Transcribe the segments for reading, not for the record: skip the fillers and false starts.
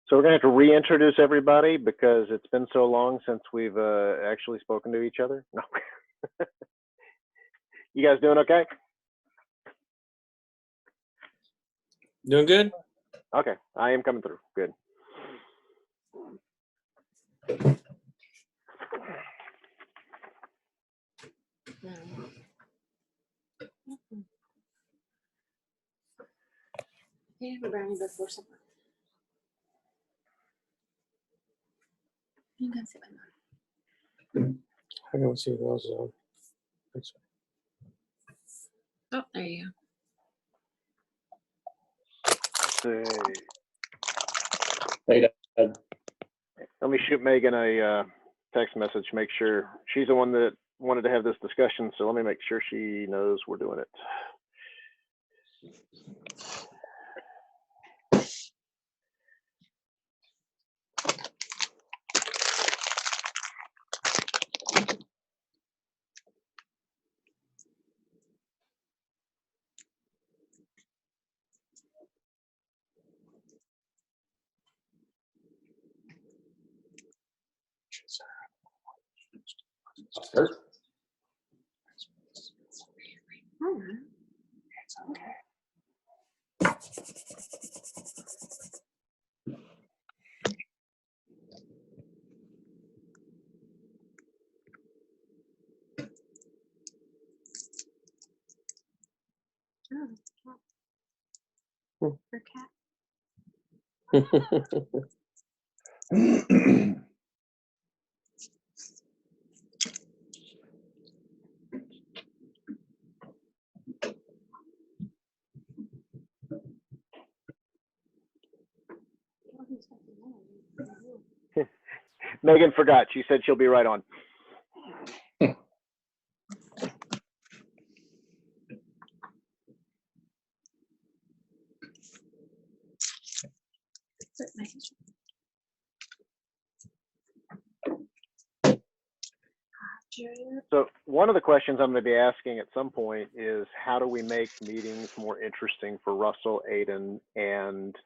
So we're going to have to reintroduce everybody because it's been so long since we've actually spoken to each other. No. You guys doing okay? Doing good? Okay, I am coming through. Good. Hey, we're brownie before supper. You can sit by mom. I don't see those on. Oh, there you Let's see. Hey, Dad. Let me shoot Megan a text message, make sure she's the one that wanted to have this discussion. So let me make sure she knows we're doing it. Start. go. Oh, her cat. Megan forgot. She said she'll be right on. So one of the questions I'm going to be asking at some point is how do we make meetings more interesting for Russell, Aiden, and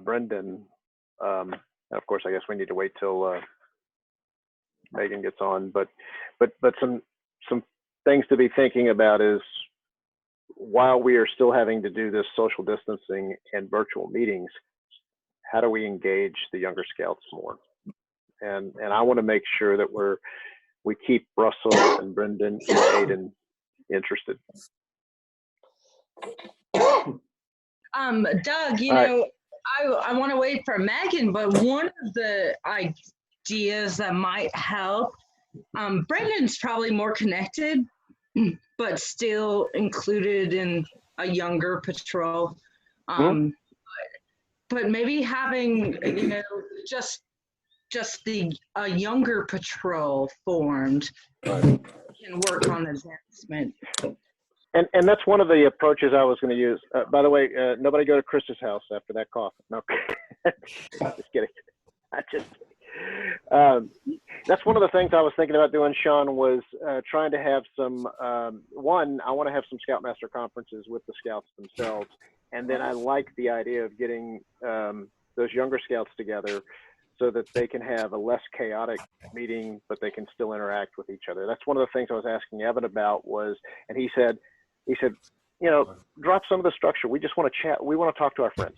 Brendan? And of course, I guess we need to wait till Megan gets on. But some things to be thinking about is while we are still having to do this social distancing and virtual meetings, how do we engage the younger scouts more? And I want to make sure that we keep Russell and Brendan and Aiden interested. Doug, you know, I want to wait for Megan, but one of the ideas that might help, Brendan's probably more connected, but still included in a younger patrol. But maybe having, you know, just a younger patrol formed can work on advancement. And that's one of the approaches I was going to use. By the way, nobody go to Chris's house after that cough. No, just kidding. That's one of the things I was thinking about doing, Sean, was trying to have some, one, I want to have some Scoutmaster conferences with the scouts themselves. And then I like the idea of getting those younger scouts together so that they can have a less chaotic meeting, but they can still interact with each other. That's one of the things I was asking Evan about was, and he said, you know, drop some of the structure. We just want to chat. We want to talk to our friends.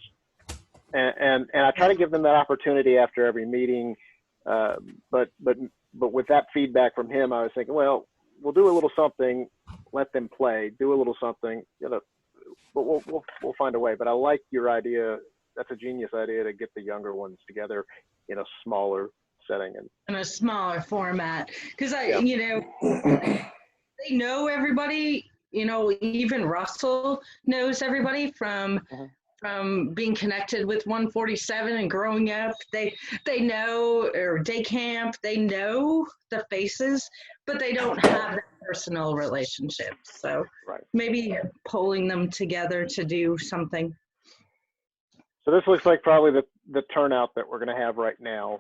And I try to give them that opportunity after every meeting. But with that feedback from him, I was thinking, well, we'll do a little something, let them play, do a little something, you know, but we'll find a way. But I like your idea. That's a genius idea to get the younger ones together in a smaller setting and in a smaller format. Because you know, they know everybody, you know, even Russell knows everybody from being connected with 147 and growing up. They know, or day camp, they know the faces, but they don't have that personal relationship. So maybe pulling them together to do something. So this looks like probably the turnout that we're going to have right now.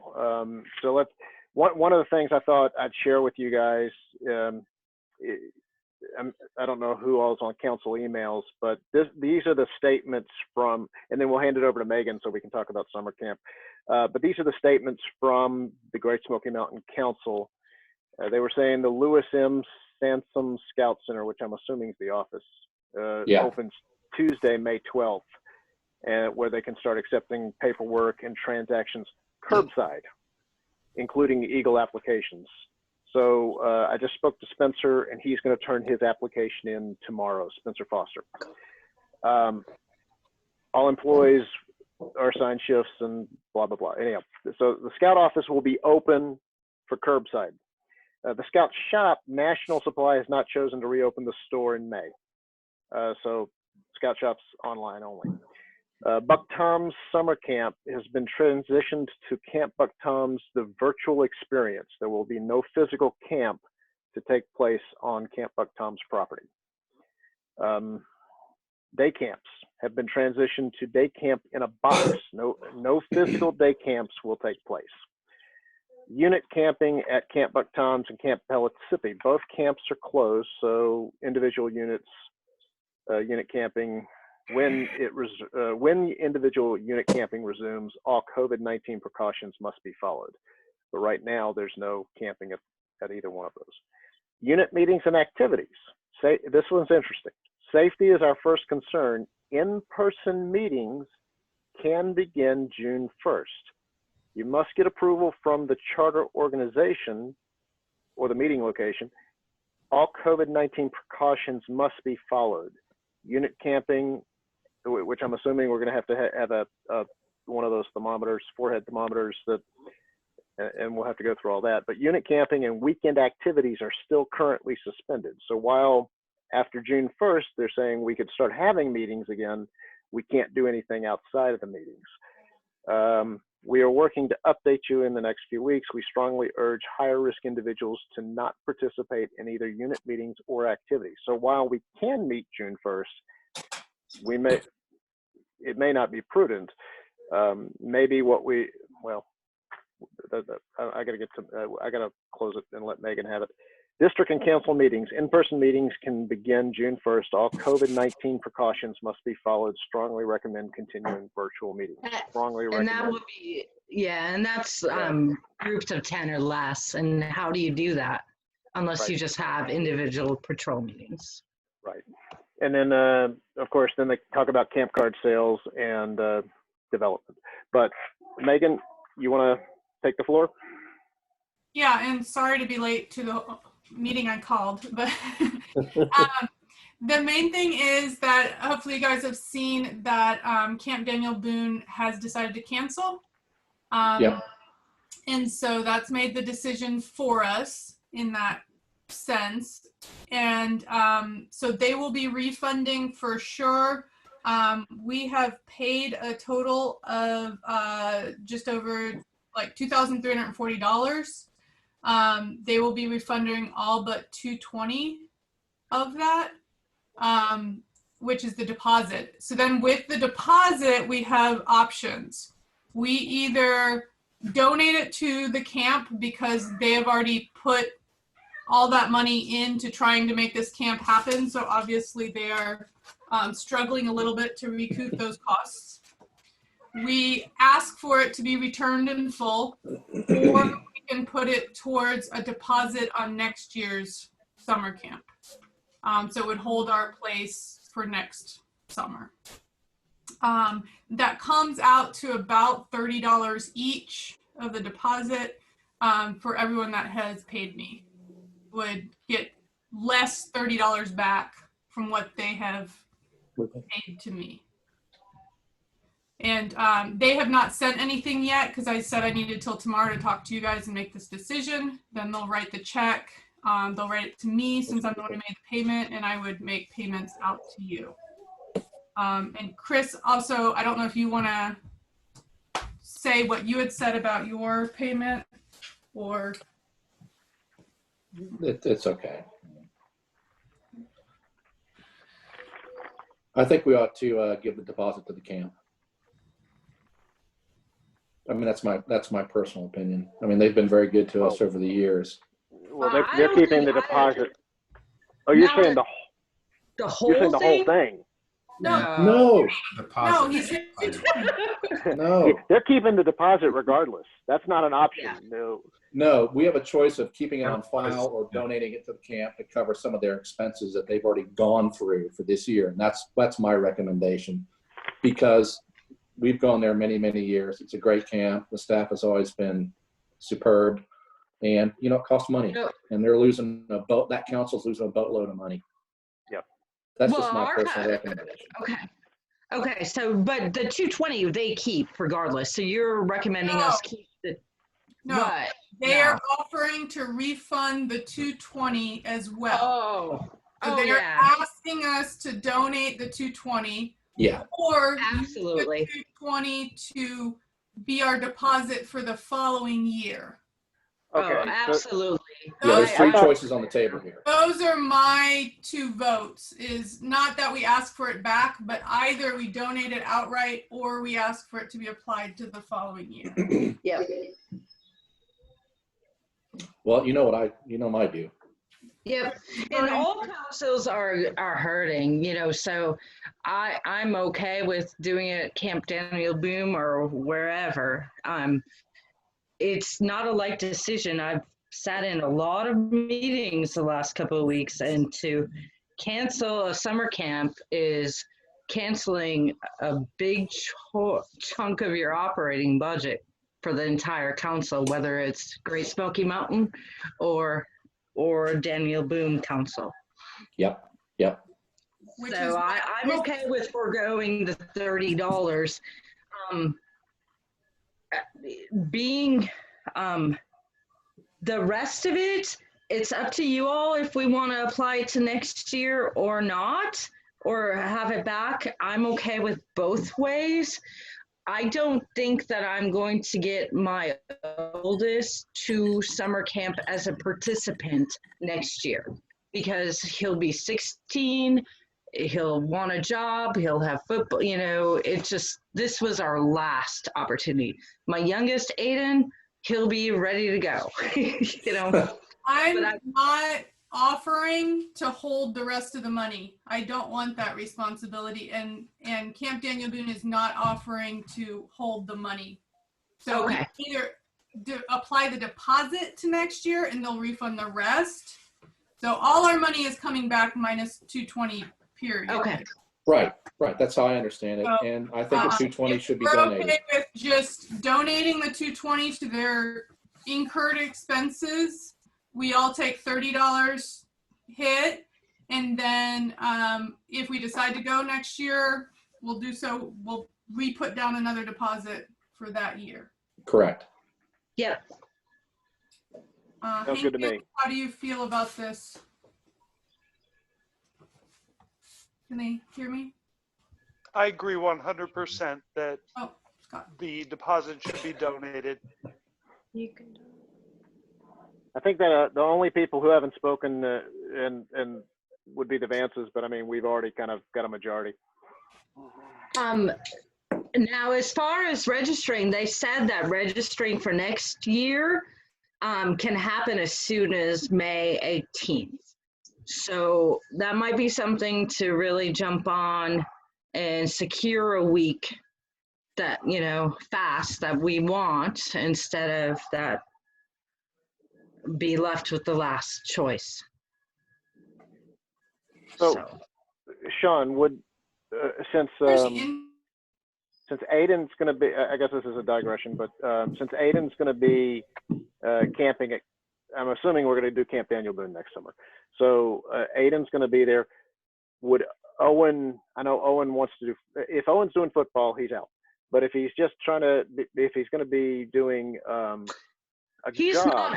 So one of the things I thought I'd share with you guys, I don't know who all's on council emails, but these are the statements from, and then we'll hand it over to Megan so we can talk about summer camp. But these are the statements from the Great Smoky Mountain Council. They were saying the Lewis M. Sansom Scout Center, which I'm assuming is the office, opens Tuesday, May 12th, where they can start accepting paperwork and transactions curbside, including Eagle applications. So I just spoke to Spencer, and he's going to turn his application in tomorrow, Spencer Foster. All employees are assigned shifts and blah, blah, blah. Anyhow, so the Scout office will be open for curbside. The Scout shop, National Supply, has not chosen to reopen the store in May. So Scout shop's online only. Buck Tom's summer camp has been transitioned to Camp Buck Tom's, the virtual experience. There will be no physical camp to take place on Camp Buck Tom's property. Day camps have been transitioned to day camp in a box. No physical day camps will take place. Unit camping at Camp Buck Tom's and Camp Pellissippi, both camps are closed, so individual units, unit camping, when individual unit camping resumes, all COVID-19 precautions must be followed. But right now, there's no camping at either one of those. Unit meetings and activities. This one's interesting. Safety is our first concern. In-person meetings can begin June 1st. You must get approval from the charter organization or the meeting location. All COVID-19 precautions must be followed. Unit camping, which I'm assuming we're going to have a one of those thermometers, forehead thermometers, and we'll have to go through all that. But unit camping and weekend activities are still currently suspended. So while after June 1st, they're saying we could start having meetings again, we can't do anything outside of the meetings. We are working to update you in the next few weeks. We strongly urge higher risk individuals to not participate in either unit meetings or activities. So while we can meet June 1st, it may not be prudent. Maybe I gotta close it and let Megan have it. District and council meetings, in-person meetings can begin June 1st. All COVID-19 precautions must be followed. Strongly recommend continuing virtual meetings. Strongly recommend. And that would be, and that's groups of 10 or less. And how do you do that? Unless you just have individual patrol meetings. Right. And then, of course, then they talk about camp card sales and development. But Megan, you want to take the floor? Yeah, and sorry to be late to the meeting I called, but the main thing is that hopefully you guys have seen that Camp Daniel Boone has decided to cancel. And so that's made the decision for us in that sense. And so they will be refunding for sure. We have paid a total of just over like $2,340. They will be refunding all but $220 of that, which is the deposit. So then with the deposit, we have options. We either donate it to the camp because they have already put all that money into trying to make this camp happen. So obviously they are struggling a little bit to recoup those costs. We ask for it to be returned in full, or we can put it towards a deposit on next year's summer camp. So it would hold our place for next summer. That comes out to about $30 each of the deposit for everyone that has paid me. Would get less $30 back from what they have paid to me. And they have not sent anything yet because I said I needed till tomorrow to talk to you guys and make this decision. Then they'll write the check. They'll write it to me since I'm the one who made the payment, and I would make payments out to you. And Chris, also, I don't know if you want to say what you had said about your payment or... It's okay. I think we ought to give the deposit to the camp. I mean, that's my personal opinion. I mean, they've been very good to us over the years. Well, they're keeping the deposit. Oh, you're Not saying the you're whole saying the thing? whole thing. No, No, no, he said 220. no, They're keeping the deposit regardless. That's not an option. Yeah. No. no. We have a choice of keeping it on file or donating it to the camp to cover some of their expenses that they've already gone through for this year. And that's my recommendation, because we've gone there many, many years. It's a great camp. The staff has always been superb, and you know, it costs money. No. And they're losing a boat. That council's losing a boatload of money. Yep. That's Well, just my our- personal recommendation. Okay, so, but the 220 they keep regardless. So you're recommending us No. keep the, No, what? they No. are offering to refund the 220 as well. Oh, So oh they're yeah, asking us to donate the 220 Yeah, or absolutely. use the 220 to be our deposit for the following year. Okay. Oh, so- absolutely. yeah. There's Those three I- choices on the table here. Those are my two votes, is not that we ask for it back, but either we donate it outright or we ask for it to be applied to the following year. Yep. Well, you know my view. Yep. And all councils are hurting, you know, so I'm okay with doing it at Camp Daniel Boone or wherever. It's not a light decision. I've sat in a lot of meetings the last couple of weeks, and to cancel a summer camp is canceling a big chunk of your operating budget for the entire council, whether it's Great Smoky Mountain or Daniel Boone Council. Yep. Which is So I'm okay with foregoing the $30. Being the rest of it, it's up to you all if we want to apply it to next year or not, or have it back. I'm okay with both ways. I don't think that I'm going to get my oldest to summer camp as a participant next year, because he'll be 16, he'll want a job, he'll have football, you know, this was our last opportunity. My youngest, Aiden, he'll be ready to go, you know. I'm But not offering to hold the rest of the money. I don't want that responsibility, and Camp Daniel Boone is not offering to hold the money. So Okay. we either apply the deposit to next year and they'll refund the rest. So all our money is coming back minus 220, period. Okay. Right. That's how I understand it. So, And I think the 220 if should be we're donated. okay with just donating the 220 to their incurred expenses, we all take $30 hit, and then if we decide to go next year, we'll do so. We'll re-put down another deposit for that year. Correct. Yep. Sounds good to Hank, me. how do you feel about this? Can they hear me? I agree 100% that Oh, Scott. the deposit should be donated. You can. I think that the only people who haven't spoken and would be the Vances, but I mean, we've already kind of got a majority. Now, as far as registering, they said that registering for next year can happen as soon as May 18th. So that might be something to really jump on and secure a week that, you know, fast that we want, instead of that be left with the last choice. So, Sean, would since Aiden's going to be, I guess this is a digression, but since Aiden's going to be camping at, I'm assuming we're going to do Camp Daniel Boone next summer. So Aiden's going to be there. Would Owen, I know Owen wants to do, if Owen's doing football, he's out. But if he's just trying to, if he's going to be doing a job.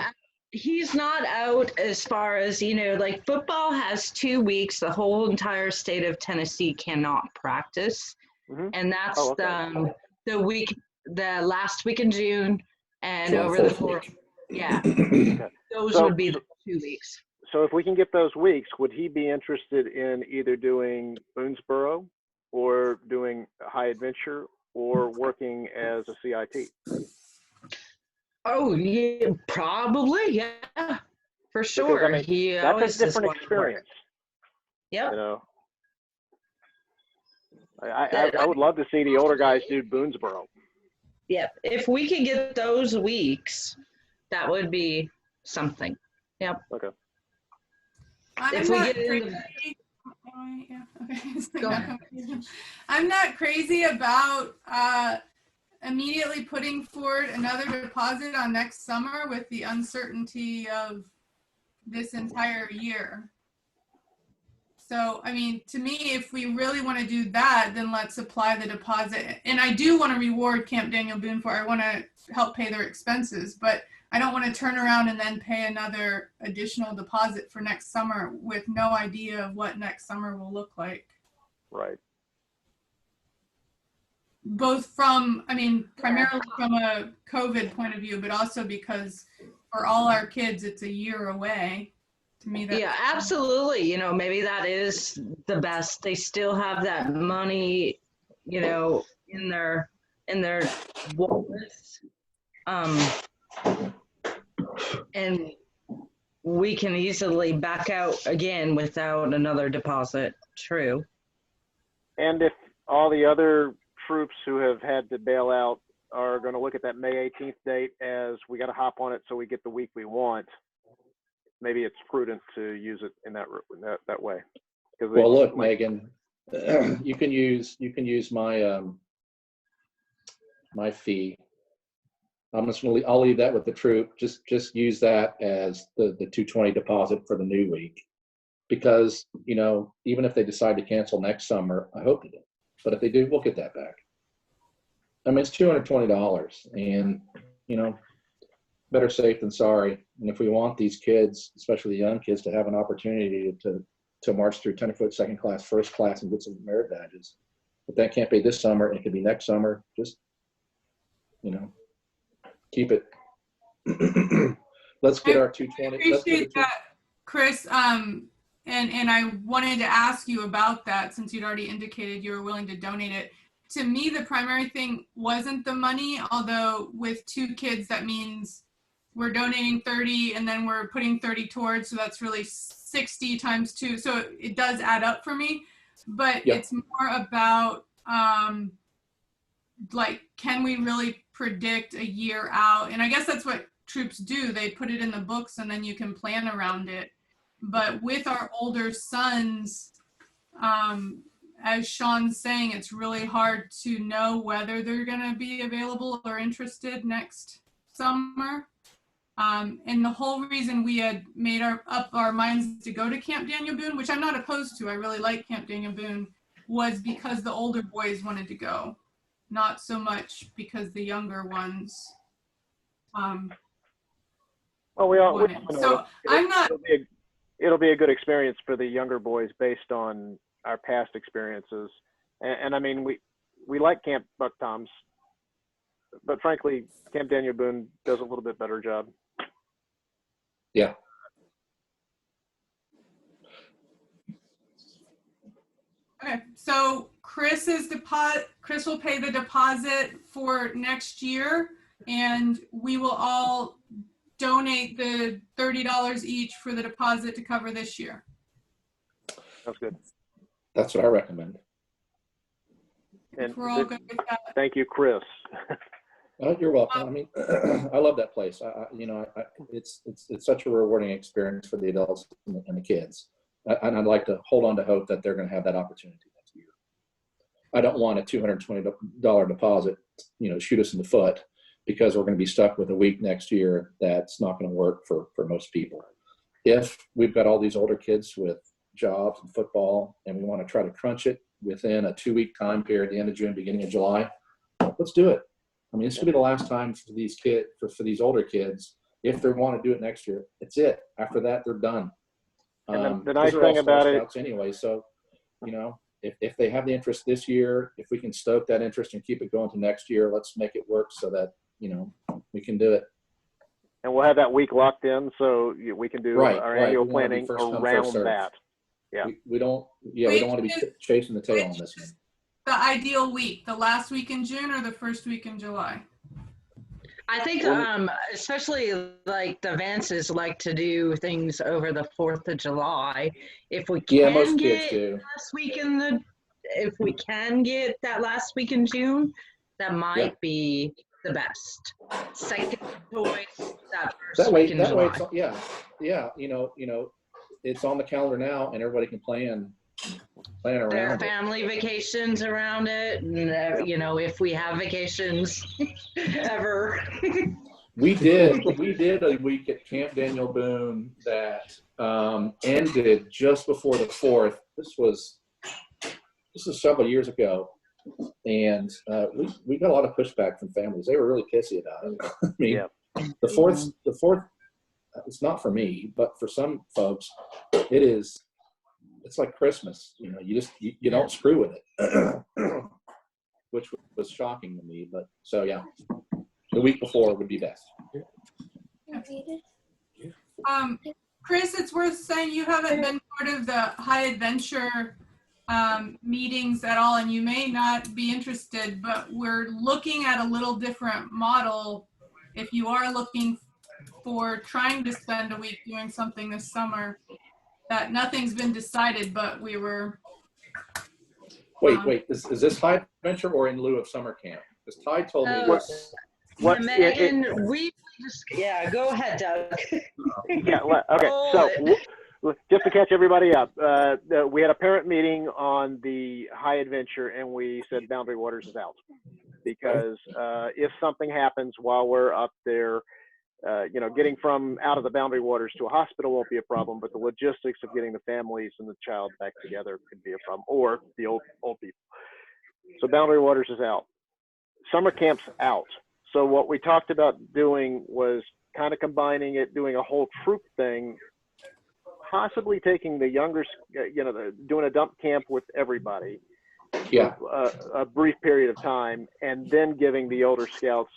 He's not out as far as, you know, like football has 2 weeks. The whole entire state of Tennessee cannot practice. Mhm. And that's Oh, okay. the last week in June and June over the 4th fourth. week. Yeah, those So- would be the 2 weeks. So if we can get those weeks, would he be interested in either doing Boonesboro or doing High Adventure or working as a CIT? Oh, yeah, probably. Yeah, for Because, sure. I mean, He That's always a does different want to work. experience. Yep. You know, I would love to see the older guys do Boonesboro. Yep. If we could get those weeks, that would be something. Yep. Okay. If we get in the, Yeah, okay. Go ahead. I'm not crazy about immediately putting forward another deposit on next summer with the uncertainty of this entire year. So, I mean, to me, if we really want to do that, then let's apply the deposit. And I do want to reward Camp Daniel Boone for, I want to help pay their expenses, but I don't want to turn around and then pay another additional deposit for next summer with no idea of what next summer will look like. Right. Both from, I mean, primarily from a COVID point of view, but also because for all our kids, it's a year away. To me, that yeah, absolutely. You know, maybe that is the best. They still have that money, you know, in their wallets. And we can easily back out again without another deposit. True. And if all the other troops who have had to bail out are going to look at that May 18th date as we got to hop on it so we get the week we want, maybe it's prudent to use it in that way. Well, look, Megan, you can use my my fee. I'll leave that with the troop. Just use that as the $220 deposit for the new week, because, you know, even if they decide to cancel next summer, I hope they do, but if they do, we'll get that back. I mean, it's $220, and, you know, better safe than sorry. And if we want these kids, especially the young kids, to have an opportunity to march through tenderfoot, second class, first class, and get some merit badges, if that can't be this summer, it could be next summer. Just, you know, keep it. Let's get our 220. I appreciate that, Chris. And I wanted to ask you about that, since you'd already indicated you were willing to donate it. To me, the primary thing wasn't the money, although with 2 kids, that means we're donating 30 and then we're putting 30 towards, so that's really 60 times 2. So it does add up for me, but Yep. It's more about, like, can we really predict a year out? And I guess that's what troops do. They put it in the books and then you can plan around it. But with our older sons, as Sean's saying, it's really hard to know whether they're going to be available or interested next summer. And the whole reason we had made up our minds to go to Camp Daniel Boone, which I'm not opposed to, I really like Camp Daniel Boone, was because the older boys wanted to go, not so much because the younger ones well, we all wanted. know So I'm not. It'll be a good experience for the younger boys based on our past experiences. And I mean, we like Camp Buck Toms, but frankly, Camp Daniel Boone does a little bit better job. Yeah. Okay, so Chris will pay the deposit for next year, and we will all donate the $30 each for the deposit to cover this year. Sounds good. That's what I recommend. And We're all good with that. thank you, Chris. You're welcome. I mean, I love that place. It's such a rewarding experience for the adults and the kids. And I'd like to hold on to hope that they're going to have that opportunity next year. I don't want a $220 deposit, you know, shoot us in the foot, because we're going to be stuck with a week next year that's not going to work for most people. If we've got all these older kids with jobs and football, and we want to try to crunch it within a 2-week time period, the end of June, beginning of July, let's do it. I mean, this could be the last time for these kids, for these older kids, if they want to do it next year. It's it. After that, they're done. And the nice those are all thing about Star it, Scouts anyway. So, you know, if they have the interest this year, if we can stoke that interest and keep it going to next year, let's make it work so that, you know, we can do it. and we'll have that week locked in, so we can do our annual We wanna be planning first come, around first served. that. Yeah. We don't want to be chasing the tail on this one. The ideal week, the last week in June or the first week in July? I think, especially like the Vances like to do things over the 4th of July. If we Yeah, can most kids get do. last week in the, if we can get that last week in June, that might be the best. Second choice, that first week in July. It's, yeah. It's on the calendar now, and everybody can plan There around are it. family vacations around it, and if we have vacations ever. We did a week at Camp Daniel Boone that ended just before the 4th. This was several years ago, and we got a lot of pushback from families. They were really pissy about it. I mean, the fourth, it's not for me, but for some folks, it is. It's like Christmas. You don't screw with it, which was shocking to me. But so yeah. The week before would be best. Chris, it's worth saying you haven't been part of the High Adventure meetings at all, and you may not be interested, but we're looking at a little different model. If you are looking for trying to spend a week doing something this summer, that nothing's been decided, but we were. Wait, is this High Adventure or in lieu of summer camp? Because Ty told me this. Megan, we just, go ahead, Doug. Okay. So just to catch everybody up, we had a parent meeting on the High Adventure, and we said Boundary Waters is out because if something happens while we're up there, getting from out of the Boundary Waters to a hospital won't be a problem, but the logistics of getting the families and the child back together could be a problem, or the old people. So Boundary Waters is out. Summer camp's out. So what we talked about doing was kind of combining it, doing a whole troop thing, possibly taking the younger, doing a dump camp with everybody. Yeah. A brief period of time, and then giving the older scouts,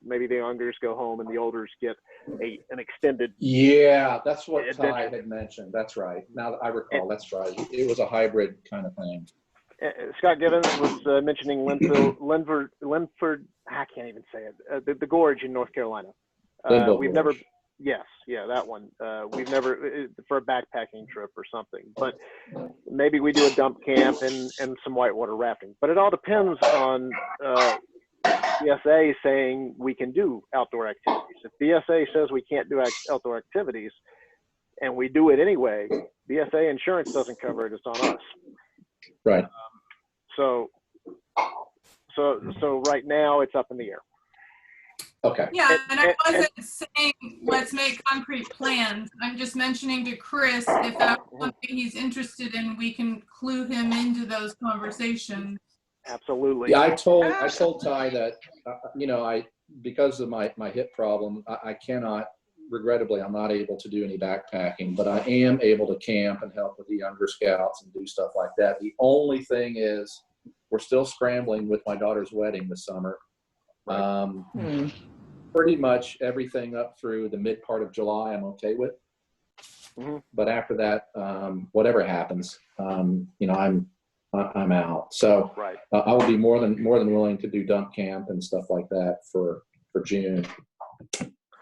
maybe the youngers go home and the olders get an extended. Yeah, that's what Ty had mentioned. That's right. Now that I recall, that's right. It was a hybrid kind of thing. Scott Givens was mentioning Linford. I can't even say it. The Gorge in North Carolina. We've never. Yes, that one. We've never for a backpacking trip or something. But maybe we do a dump camp and some whitewater rafting. But it all depends on BSA saying we can do outdoor activities. If BSA says we can't do outdoor activities, and we do it anyway, BSA insurance doesn't cover it. It's on us. Right. So right now it's up in the air. Okay. Yeah, and I wasn't saying let's make concrete plans. I'm just mentioning to Chris if that's something he's interested in, we can clue him into those conversations. Absolutely. Yeah, I told Ty that because of my hip problem, I cannot. Regrettably, I'm not able to do any backpacking, but I am able to camp and help with the younger scouts and do stuff like that. The only thing is we're still scrambling with my daughter's wedding this summer. Pretty much everything up through the mid part of July I'm okay with. But after that, whatever happens, I'm out. So I will be more than willing to do dump camp and stuff like that for June.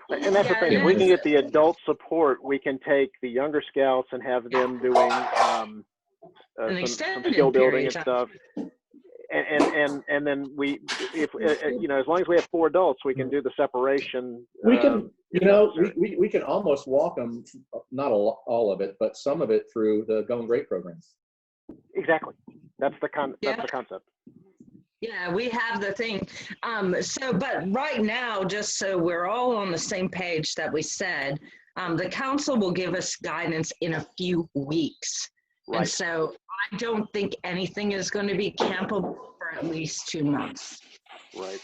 And that's the thing. If we can get the adult support, we can take the younger scouts and have them doing some skill building and stuff. And then as long as we have 4 adults, we can do the separation. We can, we can almost walk them, not all of it, but some of it through the Going Great program. Exactly. That's the concept. Yeah, we have the thing. But right now, just so we're all on the same page that we said, the council will give us guidance in a few weeks. Right. And so I don't think anything is going to be campable for at least 2 months. Right.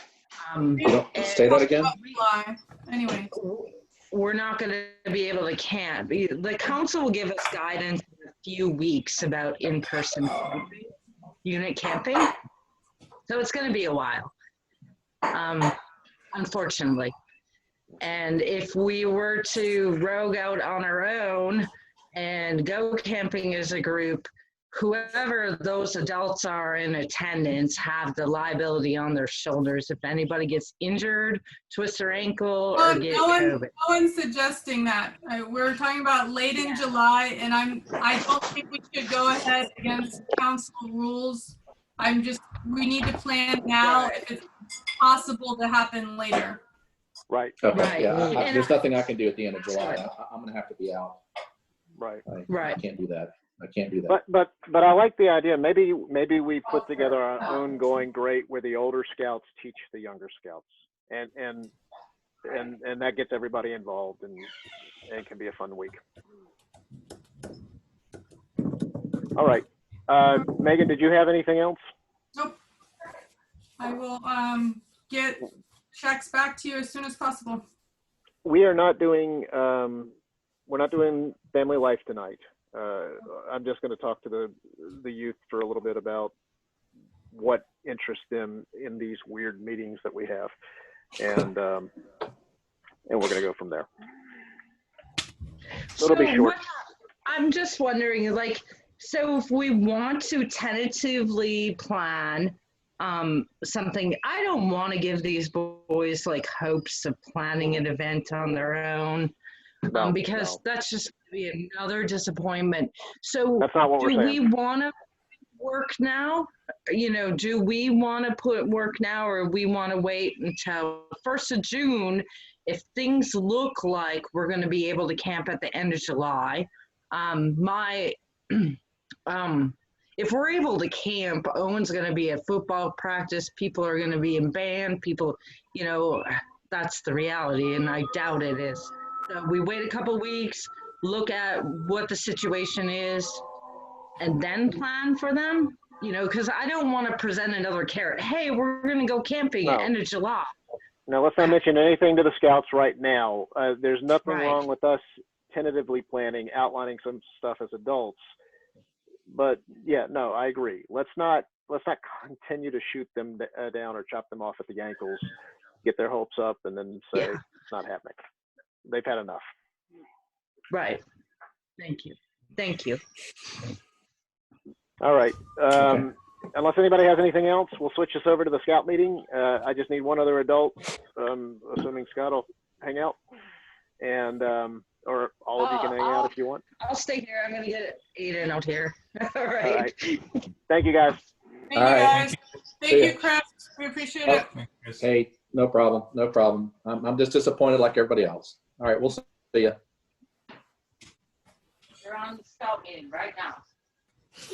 Say that again? Anyway. We're not going to be able to camp. The council will give us guidance in a few weeks about in-person camping, unit camping. So it's going to be a while, unfortunately. And if we were to rogue out on our own and go camping as a group, whoever those adults are in attendance have the liability on their shoulders if anybody gets injured, twists their ankle, or get COVID. No one's suggesting that. We're talking about late in July, and I don't think we should go ahead against council rules. We need to plan now if it's possible to happen later. Right, Okay, Right. yeah, And there's nothing I can do at the end of July. I'm gonna have to be out. right. I Right. can't do that. I can't do that. But I like the idea. Maybe we put together our own going great where the older scouts teach the younger scouts, and that gets everybody involved, and it can be a fun week. All right, Megan, did you have anything else? Nope. I will get checks back to you as soon as possible. We are not doing we're not doing family life tonight. I'm just going to talk to the youth for a little bit about what interests them in these weird meetings that we have, and we're going to go from there. So it'll be short. I'm just wondering, like, so if we want to tentatively plan something, I don't want to give these boys like hopes of planning an event on their own. Because that's just going to be another disappointment. So That's not what we're do saying. we want to work now? Do we want to put work now, or we want to wait until 1st of June if things look like we're going to be able to camp at the end of July? If we're able to camp, Owen's going to be at football practice. People are going to be in band. People, that's the reality, and I doubt it is. So we wait a couple weeks, look at what the situation is, and then plan for them. Because I don't want to present another carrot. Hey, we're going to go camping at the end of July. Now, let's not mention anything to the scouts right now. There's nothing Right. wrong with us tentatively planning, outlining some stuff as adults. But yeah, no, I agree. Let's not continue to shoot them down or chop them off at the ankles, get their hopes up, and then say it's not happening. They've had enough. Right. Thank you. All right. Okay. Unless anybody has anything else, we'll switch this over to the scout meeting. I just need one other adult, assuming Scott will hang out, and or all of you can hang out if you want. I'll stay here. I'm going to get Aiden out here. All All right. right. Thank you, guys. Thank All you, right. guys. Thank you, Chris. We appreciate it. Hey, no problem. I'm just disappointed like everybody else. All right, we'll see you. You're on the scout meeting right now.